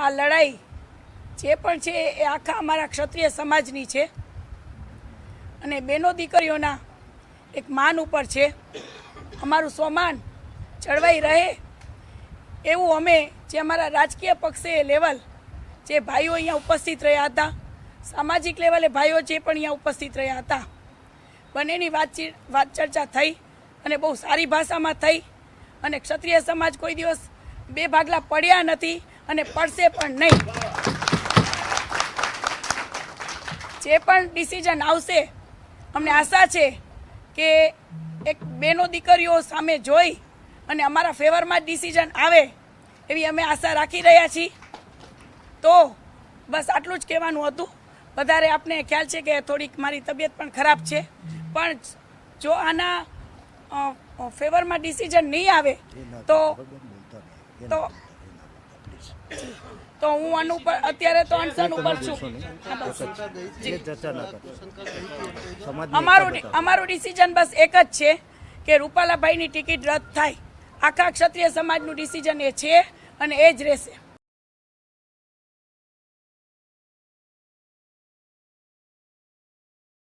આ લડાઈ જે પણ છે એ આખા અમારા ક્ષત્રિય સમાજની છે અને બેનો દીકરીઓના એક માન ઉપર છે. અમારું સ્વમાન જળવાઈ રહે એવું અમે જે અમારા રાજકીય પક્ષે લેવલ જે ભાઈઓ અહીંયા ઉપસ્થિત રહ્યા હતા, સામાજિક લેવલે ભાઈઓ જે પણ અહીંયા ઉપસ્થિત રહ્યા હતા, બંનેની વાત ચર્ચા થઈ અને બહુ સારી ભાષામાં થઈ. અને ક્ષત્રિય સમાજ કોઈ દિવસ બે ભાગલા પડ્યા નથી અને પડશે પણ નહીં. જે પણ ડિસિઝન આવશે અમને આશા છે કે એક બેનો દીકરીઓ સામે જોઈ અને અમારા ફેવરમાં ડિસિઝન આવે એવી અમે આશા રાખી રહ્યા છીએ. તો બસ આટલું જ કહેવાનું હતું. વધારે આપને ખ્યાલ છે કે થોડીક મારી તબિયત પણ ખરાબ છે, પણ જો આના ફેવરમાં ડિસિઝન નહીં આવે તો હું આનું પર અત્યારે તો અનશન ઉપર છું. અમારું ડિસિઝન બસ એક જ છે કે રૂપાલાભાઈની ટિકિટ રદ થાય. આખા ક્ષત્રિય સમાજનું ડિસિઝન એ છે અને એ જ રહેશે.